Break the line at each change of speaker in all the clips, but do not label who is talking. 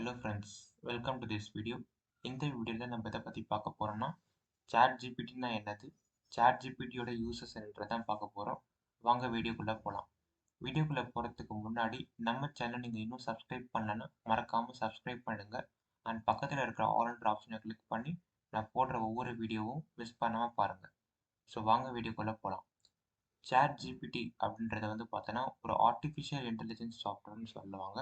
Hello friends, welcome to this video. இந்த வீடியோவில் நம்ம எதை பற்றி பார்க்க போகிறோம்னா சாட் ஜிபிடினா என்னது, சாட் ஜிபிடியோட யூசஸ் என்றதான் பார்க்க போகிறோம். வாங்க வீடியோக்குள்ளே போகலாம். வீடியோக்குள்ளே போகிறதுக்கு முன்னாடி நம்ம சேனல் நீங்கள் இன்னும் சப்ஸ்கிரைப் பண்ணலன்னா மறக்காமல் சப்ஸ்கிரைப் பண்ணுங்கள். அண்ட் பக்கத்தில் இருக்கிற ஆல்ன்ற ஆப்ஷனை கிளிக் பண்ணி நான் போடுற ஒவ்வொரு வீடியோவும் மிஸ் பண்ணாமல் பாருங்கள். ஸோ வாங்க வீடியோக்குள்ளே போகலாம். சாட் ஜிபிடி அப்படின்றத பார்த்தோன்னா ஒரு ஆர்டிஃபிஷியல் இன்டெலிஜென்ஸ் சாஃப்ட்வேர்னு சொல்லுவாங்க.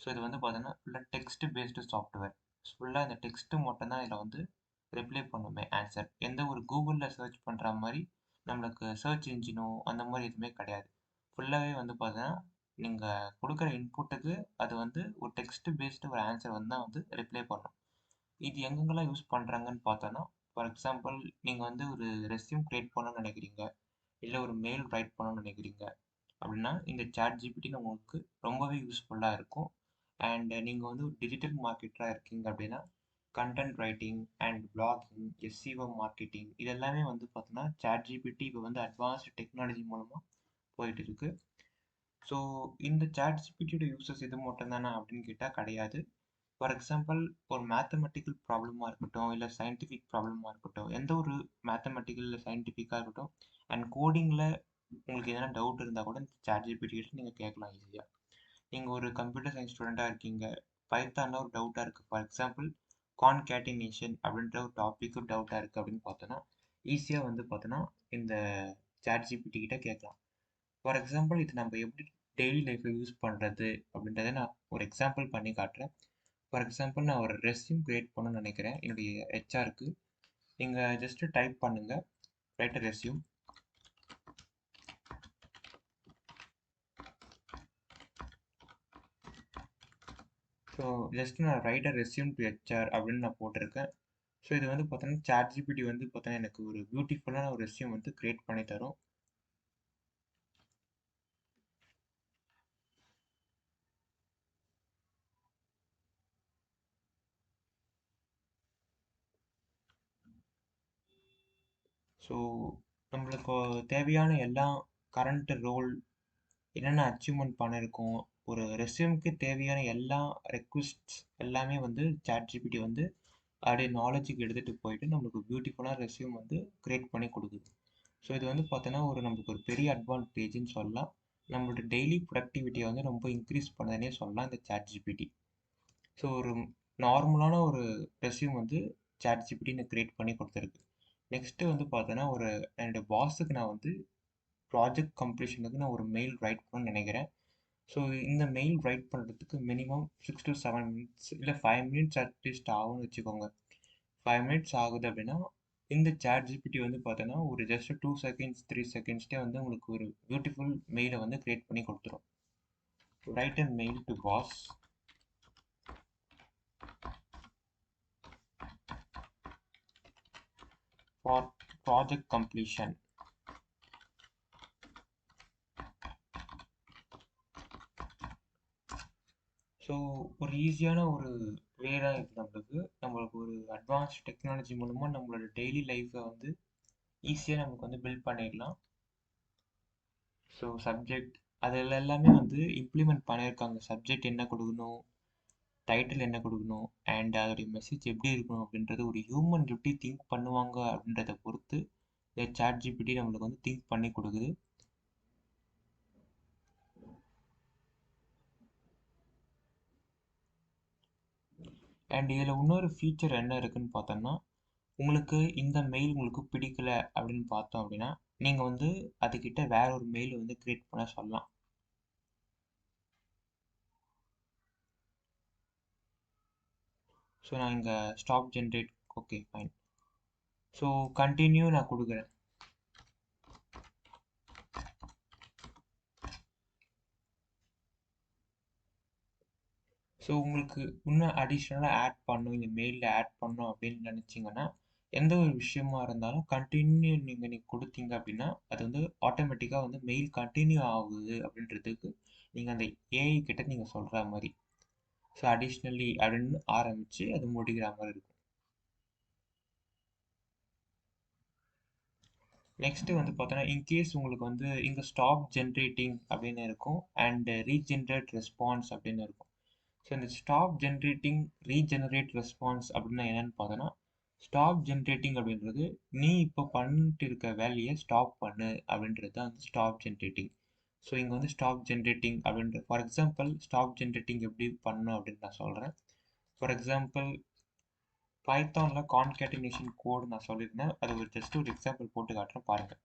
ஸோ இது பார்த்தோன்னா ஃபுல்லாக டெக்ஸ்ட் பேஸ்டு சாஃப்ட்வேர். ஃபுல்லாக இந்த டெக்ஸ்ட்டு மட்டும்தான் இதில் ரிப்ளை பண்ணுமே ஆன்சர். எந்த ஒரு கூகுளில் சர்ச் பண்ணுற மாதிரி நம்மளுக்கு சர்ச் இன்ஜினோ அந்த மாதிரி எதுவுமே கிடையாது. ஃபுல்லாகவே பார்த்தோன்னா நீங்கள் கொடுக்குற இன்புட்டுக்கு அது ஒரு டெக்ஸ்ட் பேஸ்டு ஒரு ஆன்சர் தான் ரிப்ளை பண்ணும். இது எங்கெங்கெல்லாம் யூஸ் பண்ணுறாங்கன்னு பார்த்தோன்னா, ஃபார் எக்ஸாம்பிள் நீங்கள் ஒரு ரெஸ்யூம் க்ரியேட் பண்ணணும்னு நினைக்கிறீங்க, இல்லை ஒரு மெயில் ரைட் பண்ணணும்னு நினைக்கிறீங்க அப்படின்னா இந்த சாட் ஜிபிடி உங்களுக்கு ரொம்பவே யூஸ்ஃபுல்லாக இருக்கும். அண்ட் நீங்கள் ஒரு டிஜிட்டல் மார்க்கெட்டராக இருக்கீங்க அப்படின்னா content writing and blogging, SEO marketing இதெல்லாமே பார்த்தோன்னா சாட் ஜிபிடி இப்போ அட்வான்ஸ்டு டெக்னாலஜி மூலமாக போயிட்டு இருக்கு. ஸோ இந்த சாட் ஜிபிடியோட யூசஸ் இது மட்டும் தானே அப்படின்னு கேட்டால் கிடையாது. ஃபார் எக்ஸாம்பிள் ஒரு மேத்தமெட்டிக்கல் ப்ராப்ளமாக இருக்கட்டும், இல்லை சயின்டிஃபிக் ப்ராப்ளமாக இருக்கட்டும், எந்த ஒரு மேத்தமெட்டிக்கல் இல்லை சயின்டிஃபிக்காக இருக்கட்டும் அண்ட் கோடிங்கில் உங்களுக்கு எதனா டவுட் இருந்தால் கூட இந்த சாட் ஜிபிடி நீங்கள் கேட்கலாம் ஈஸியாக. நீங்கள் ஒரு கம்ப்யூட்டர் சயின்ஸ் ஸ்டூடெண்ட்டாக இருக்கீங்க, பைத்தானில் ஒரு டவுட்டாக இருக்குது, ஃபார் எக்ஸாம்பிள் கான்கேட்டினேஷன் அப்படின்ற ஒரு டாபிக் ஒரு டவுட்டாக இருக்குது அப்படின்னு பார்த்தோன்னா ஈஸியாக பார்த்தோன்னா இந்த சாட் ஜிபிடி கிட்ட கேட்கலாம். ஃபார் எக்ஸாம்பிள் இது நம்ம எப்படி டெய்லி லைஃப்பில் யூஸ் பண்ணுறது அப்படின்றத நான் ஒரு எக்ஸாம்பிள் பண்ணி காட்டுறேன். ஃபார் எக்ஸாம்பிள் நான் ஒரு ரெஸ்யூம் க்ரியேட் பண்ணணும்னு நினைக்கிறேன் என்னுடைய ஹெச்ஆருக்கு. நீங்கள் ஜஸ்ட்டு டைப் பண்ணுங்கள் ரைட் ரெஸ்யூம். ஸோ ஜஸ்ட் நான் ரைட் ரெஸ்யூம் டு ஹெச்ஆர் அப்படின்னு நான் போட்டிருக்கேன். ஸோ இது பார்த்தோன்னா சாட் ஜிபிடி பார்த்தோன்னா எனக்கு ஒரு பியூட்டிஃபுல்லான ஒரு ரெஸ்யூம் க்ரியேட் பண்ணி தரும். ஸோ நம்மளுக்கு தேவையான எல்லா கரண்ட் ரோல் என்னென்ன அச்சீவ்மெண்ட் பண்ணியிருக்கோம், ஒரு ரெஸ்யூமுக்கு தேவையான எல்லா ரெக்வஸ்ட்ஸ் எல்லாமே சாட் ஜிபிடி அப்படியே நாலேஜுக்கு எடுத்துகிட்டு போயிட்டு நம்மளுக்கு பியூட்டிஃபுல்லான ரெஸ்யூம் க்ரியேட் பண்ணி கொடுக்குது. ஸோ இது பார்த்தோன்னா நம்மளுக்கு ஒரு பெரிய அட்வான்டேஜ்னு சொல்லலாம். நம்மளோட டெய்லி ப்ரொடக்டிவிட்டியை ரொம்ப இன்க்ரீஸ் பண்ணதுனே சொல்லலாம் இந்த சாட் ஜிபிடி. ஸோ ஒரு நார்மலான ஒரு ரெஸ்யூம் சாட் ஜிபிடி க்ரியேட் பண்ணி கொடுத்துருக்கு. நெக்ஸ்ட்டு பார்த்தோன்னா என்னோட பாஸுக்கு நான் ப்ராஜெக்ட் கம்ப்ளீஷனுக்கு நான் ஒரு மெயில் ரைட் பண்ணணும்னு நினைக்கிறேன். ஸோ இந்த மெயில் ரைட் பண்ணுறதுக்கு மினிமம் 6 to 7 minutes இல்லை 5 minutes அட்லீஸ்ட் ஆகும்னு வச்சுக்கோங்க. 5 minutes ஆகுது அப்படின்னா இந்த சாட் ஜிபிடி பார்த்தோன்னா ஒரு ஜஸ்ட் 2 seconds 3 secondsலேயே உங்களுக்கு ஒரு பியூட்டிஃபுல் மெயிலை க்ரியேட் பண்ணி கொடுத்துரும். Right and mail to boss for project completion. So ஒரு ஈஸியான ஒரு வே தான் இது. நம்மளுக்கு ஒரு அட்வான்ஸ் டெக்னாலஜி மூலமாக நம்மளோட டெய்லி லைஃப்பை ஈஸியாக நமக்கு பில்ட் பண்ணிடலாம். ஸோ சப்ஜெக்ட் அதில் எல்லாமே இம்ப்ளிமெண்ட் பண்ணியிருக்காங்க. சப்ஜெக்ட் என்ன கொடுக்கணும், டைட்டில் என்ன கொடுக்கணும், அண்ட் அதோடைய மெசேஜ் எப்படி இருக்கணும் அப்படின்றது ஒரு ஹியூமன் எப்படி திங்க் பண்ணுவாங்க அப்படின்றத பொறுத்து இந்த சாட் ஜிபிடி நம்மளுக்கு திங்க் பண்ணி கொடுக்குது. அண்ட் இதில் இன்னொரு ஃபீச்சர் என்ன இருக்குன்னு பார்த்தோம்னா, உங்களுக்கு இந்த மெயில் உங்களுக்கு பிடிக்கல அப்படின்னு பார்த்தோம் அப்படின்னா நீங்கள் அதுக்கிட்ட வேற ஒரு மெயில் க்ரியேட் பண்ண சொல்லலாம். ஸோ நான் இங்கே stop generate, okay fine. So continue நான் கொடுக்குறேன். ஸோ உங்களுக்கு இன்னும் அடிஷ்னலாக ஆட் பண்ணணும், இந்த மெயிலில் ஆட் பண்ணணும் அப்படின்னு நினச்சிங்கன்னா எந்த ஒரு விஷயமா இருந்தாலும் கண்டினியூ நீங்கள் கொடுத்தீங்க அப்படின்னா அது ஆட்டோமேட்டிக்காக மெயில் கண்டினியூ ஆகுது அப்படின்றதுக்கு நீங்கள் அந்த ஏஐ கிட்ட நீங்கள் சொல்கிற மாதிரி. ஸோ அடிஷ்னலி அப்படின்னு ஆரம்பித்து அது முடிக்கிற மாதிரி இருக்கும். நெக்ஸ்ட்டு பார்த்தோன்னா இன்கேஸ் உங்களுக்கு இங்கே ஸ்டாப் ஜென்ரேட்டிங் அப்படின்னு இருக்கும் அண்ட் ரீஜென்ரேட் ரெஸ்பான்ஸ் அப்படின்னு இருக்கும். ஸோ இந்த ஸ்டாப் ஜென்ரேட்டிங் ரீஜெனரேட் ரெஸ்பான்ஸ் அப்படின்னா என்னன்னு பார்த்தோன்னா, ஸ்டாப் ஜென்ரேட்டிங் அப்படின்றது நீ இப்போ பண்ணிட்டு இருக்க வேலையை ஸ்டாப் பண்ணு அப்படின்றது தான் வந்து ஸ்டாப் ஜென்ரேட்டிங். ஸோ இங்கே வந்து ஸ்டாப் ஜென்ரேட்டிங் அப்படின்ற ஃபார் எக்ஸாம்பிள் ஸ்டாப் ஜென்ரேட்டிங் எப்படி பண்ணணும் அப்படின்னு நான் சொல்கிறேன். ஃபார் எக்ஸாம்பிள் பைத்தானில் கான்கேட்டினேஷன் கோடு நான் சொல்லியிருந்தேன். அது ஒரு ஜஸ்ட் ஒரு எக்ஸாம்பிள் போட்டு காட்டுறேன் பாருங்கள்.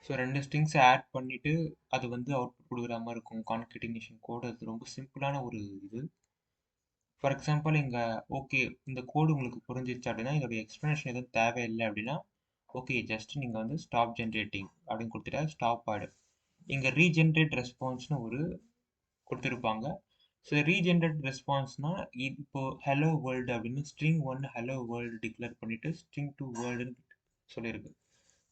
ஸோ 2 ஸ்ட்ரிங்ஸை ஆட் பண்ணிவிட்டு அது வந்து அவுட்புட் கொடுக்குற மாதிரி இருக்கும் கான்கேட்டினேஷன் கோடு. அது ரொம்ப சிம்பிளான ஒரு இது. ஃபார் எக்ஸாம்பிள் இங்கே ஓகே இந்த கோடு உங்களுக்கு புரிஞ்சிச்சு அப்படின்னா, இதோட எக்ஸ்ப்ளனேஷன் எதுவும் தேவையில்லை அப்படின்னா, ஓகே ஜஸ்ட் நீங்கள் வந்து ஸ்டாப் ஜென்ரேட்டிங் அப்படின்னு கொடுத்துட்டா ஸ்டாப் ஆகிடும். இங்கே ரீஜென்ரேட் ரெஸ்பான்ஸ்னு ஒரு கொடுத்துருப்பாங்க. ஸோ ரீஜென்ரேட் ரெஸ்பான்ஸ்னால் இப்போ ஹலோ வேர்ல்டு அப்படின்னு ஸ்ட்ரிங் 1 ஹலோ வேர்ல்டு டிக்ளேர் பண்ணிவிட்டு ஸ்ட்ரிங் 2 வேர்ல்டுன்னு சொல்லியிருக்கு.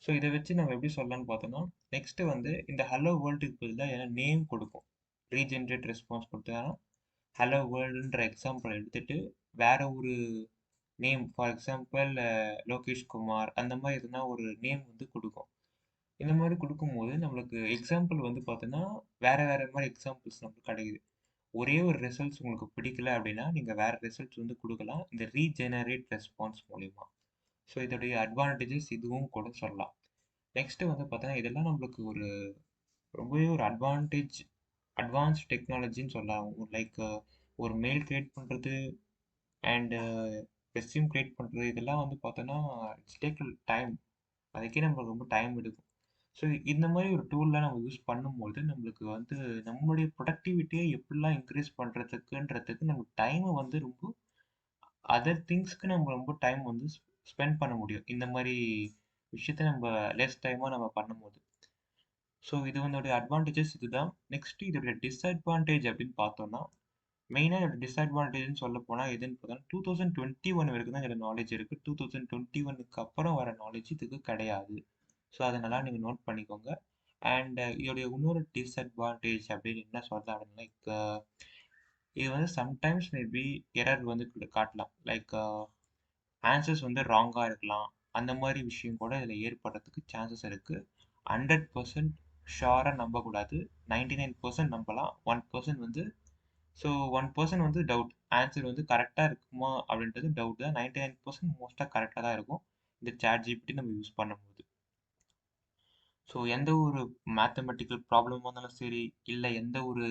ஸோ இதை வச்சு நம்ம எப்படி சொல்லலாம்னு பார்த்தோம்னா, நெக்ஸ்ட்டு வந்து இந்த ஹலோ வேர்ல்டுக்கு பதிலாக ஏன்னா நேம் கொடுக்கும். ரீஜென்ரேட் ரெஸ்பான்ஸ் கொடுத்தா ஹலோ வேர்ல்டுன்ற எக்ஸாம்பிள் எடுத்துகிட்டு வேற ஒரு name for example Lokesh Kumar அந்த மாதிரி எதுனா ஒரு நேம் வந்து கொடுக்கும். இந்த மாதிரி கொடுக்கும்போது நம்மளுக்கு எக்ஸாம்பிள் வந்து பார்த்தோன்னா வேற வேற மாதிரி எக்ஸாம்பிள்ஸ் நமக்கு கிடைக்குது. ஒரே ஒரு ரிசல்ட்ஸ் உங்களுக்கு பிடிக்கல அப்படின்னா நீங்கள் வேற ரிசல்ட்ஸ் வந்து கொடுக்கலாம் இந்த ரீஜெனரேட் ரெஸ்பான்ஸ் மூலிமா. ஸோ இதோடைய அட்வான்டேஜஸ் இதுவும் கூட சொல்லலாம். நெக்ஸ்ட்டு வந்து பார்த்தோன்னா இதெல்லாம் நம்மளுக்கு ஒரு ரொம்பவே ஒரு அட்வான்ஸ்ட் டெக்னாலஜின்னு சொல்லலாம். லைக் ஒரு மெயில் க்ரியேட் பண்ணுறது அண்டு ரெஸ்யூம் க்ரியேட் பண்ணுறது இதெல்லாம் வந்து பார்த்தோன்னா இட்ஸ் டேக் டைம். அதுக்கே நம்மளுக்கு ரொம்ப டைம் எடுக்கும். ஸோ இந்த மாதிரி ஒரு டூல்லாம் நம்ம யூஸ் பண்ணும்போது நம்மளுக்கு வந்து நம்மளுடைய ப்ரொடக்டிவிட்டியை எப்படிலாம் இன்க்ரீஸ் பண்ணுறதுக்குன்றதுக்கு நம்ம டைமை வந்து ரொம்ப அதர் திங்ஸ்க்கு நம்ம ரொம்ப டைம் வந்து ஸ்பெண்ட் பண்ண முடியும். இந்த மாதிரி விஷயத்த நம்ம லெஸ் டைமாக நம்ம பண்ணும்போது. ஸோ இது வந்து அட்வான்டேஜஸ் இதுதான். நெக்ஸ்ட் இதோட டிஸ்அட்வான்டேஜ் அப்படின்னு பார்த்தோம்னா, மெயினாக இதோட டிஸ்அட்வான்டேஜ்னு சொல்ல போனால் எதுன்னு பார்த்தோம்னா 2021 வரைக்கும் தான் இதோட நாலேஜ் இருக்குது. 2021க்கு அப்புறம் வர நாலேஜ் இதுக்கு கிடையாது. ஸோ அதை நல்லா நீங்கள் நோட் பண்ணிக்கோங்க. அண்ட் இதோடைய இன்னொரு டிஸ்அட்வான்டேஜ் அப்படின்னு என்ன சொல்லலாம் அப்படின்னா, லைக் இது வந்து சம்டைம்ஸ் மேபி எரர் வந்து காட்டலாம். லைக் ஆன்சர்ஸ் வந்து ராங்காக இருக்கலாம். அந்த மாதிரி விஷயம் கூட இதில் ஏற்படுறதுக்கு சான்சஸ் இருக்குது. 100% ஷுவராக நம்பக்கூடாது. 99% நம்பலாம். 1% வந்து ஸோ 1% வந்து டவுட். ஆன்சர் வந்து கரெக்டாக இருக்குமா அப்படின்றது டவுட் தான். 99% மோஸ்ட்டாக கரெக்டாக தான் இருக்கும் இந்த சாட் ஜிபிடி நம்ம யூஸ் பண்ணும்போது. ஸோ எந்த ஒரு மேத்தமெட்டிக்கல் ப்ராப்ளமாக இருந்தாலும் சரி, இல்லை எந்த ஒரு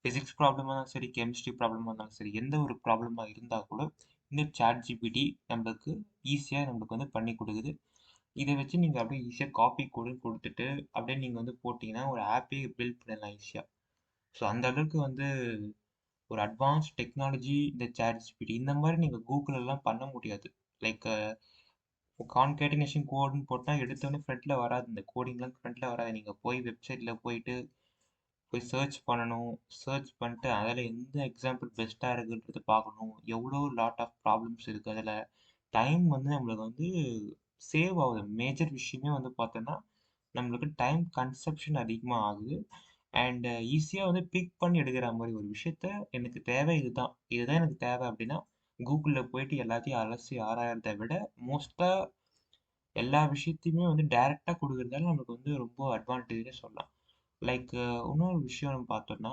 ஃபிசிக்ஸ் ப்ராப்ளமாக இருந்தாலும் சரி, கெமிஸ்ட்ரி ப்ராப்ளமாக இருந்தாலும் சரி, எந்த ஒரு ப்ராப்ளமாக இருந்தால் கூட இந்த சாட் ஜிபிடி நம்மளுக்கு ஈஸியாக நம்மளுக்கு வந்து பண்ணி கொடுக்குது. இதை வச்சு நீங்கள் அப்படியே ஈஸியாக காப்பி கொடுத்துட்டு அப்படியே நீங்கள் வந்து போட்டிங்கன்னா ஒரு ஆப்பே பில்ட் பண்ணலாம் ஈஸியாக. ஸோ அந்த அளவுக்கு வந்து ஒரு அட்வான்ஸ் டெக்னாலஜி இந்த சாட் ஜிபிடி. இந்த மாதிரி நீங்கள் கூகுளெல்லாம் பண்ண முடியாது. லைக் கான்கேட்டினேஷன் கோடுன்னு போட்டால் எடுத்தோடனே ஃப்ரண்ட்டில் வராது. இந்த கோடிங்லாம் ஃப்ரண்ட்டில் வராது. நீங்கள் போய் வெப்சைட்டில் போயிட்டு சர்ச் பண்ணணும். சர்ச் பண்ணிட்டு அதில் எந்த எக்ஸாம்பிள் பெஸ்ட்டாக இருக்குன்றது பார்க்கணும். எவ்வளோ லாட் ஆஃப் ப்ராப்ளம்ஸ் இருக்குது அதில். டைம் வந்து நம்மளுக்கு வந்து சேவ் ஆகுது. மேஜர் விஷயமே வந்து பார்த்தோன்னா நம்மளுக்கு டைம் கன்சப்ஷன் அதிகமாக ஆகுது. அண்ட் ஈஸியாக வந்து பிக் பண்ணி எடுக்கிற மாதிரி ஒரு விஷயத்த எனக்கு தேவை இதுதான். இதுதான் எனக்கு தேவை அப்படின்னா கூகுளில் போயிட்டு எல்லாத்தையும் அலசி ஆராயறதை விட மோஸ்ட்டாக எல்லா விஷயத்தையுமே வந்து டைரெக்டாக கொடுக்குறதால நம்மளுக்கு வந்து ரொம்ப அட்வான்டேஜ்னே சொல்லலாம். லைக் இன்னொரு விஷயம் நம்ம பார்த்தோம்னா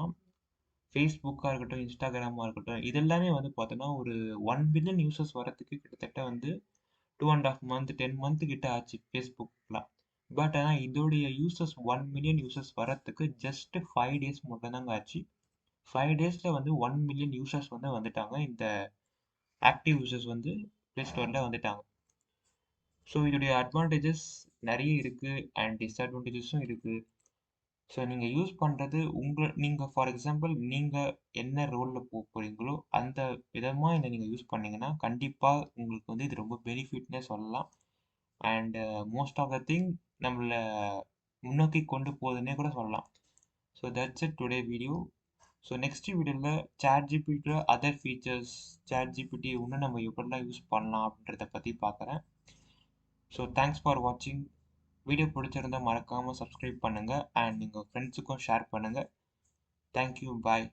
ஃபேஸ்புக்காக இருக்கட்டும், இன்ஸ்டாகிராமாக இருக்கட்டும், இதெல்லாமே வந்து பார்த்தோன்னா ஒரு 1 பில்லியன் யூசர்ஸ் வரத்துக்கு கிட்டத்தட்ட வந்து 2.5 மந்த் 10 மந்த் கிட்ட ஆச்சு ஃபேஸ்புக்லாம். பட் ஆனால் இதோடைய யூசர்ஸ் 1 மில்லியன் யூசர்ஸ் வரத்துக்கு ஜஸ்ட் 5 டேஸ் மட்டும்தாங்க ஆச்சு. 5 டேஸில் வந்து 1 மில்லியன் யூசர்ஸ் வந்து வந்துட்டாங்க. இந்த ஆக்டிவ் யூசர்ஸ் வந்து ப்ளே ஸ்டோரில் வந்துட்டாங்க. ஸோ இதோடைய அட்வான்டேஜஸ் நிறைய இருக்குது அண்ட் டிஸ்அட்வான்டேஜஸும் இருக்குது. ஸோ நீங்கள் யூஸ் பண்ணுறது நீங்கள் ஃபார் எக்ஸாம்பிள் நீங்கள் என்ன ரோலில் போகிறீங்களோ அந்த விதமாக இதை நீங்கள் யூஸ் பண்ணீங்கன்னா கண்டிப்பாக உங்களுக்கு வந்து இது ரொம்ப பெனிஃபிட்னே சொல்லலாம். And most of the thing நம்மளை முன்னோக்கி கொண்டு போகுதுன்னே கூட சொல்லலாம். So that's it today video. So next வீடியோவில் சாட் ஜிபிடியில் அதர் ஃபீச்சர்ஸ் சாட் ஜிபிடி இன்னும் நம்ம எப்படிலாம் யூஸ் பண்ணலாம் அப்படின்றத பற்றி பார்க்குறேன். ஸோ தேங்க்ஸ் ஃபார் வாட்சிங். வீடியோ பிடிச்சிருந்தால் மறக்காமல் சப்ஸ்கிரைப் பண்ணுங்கள் அண்ட் நீங்கள் ஃப்ரெண்ட்ஸுக்கும் ஷேர் பண்ணுங்கள். தேங்க்யூ, பாய்.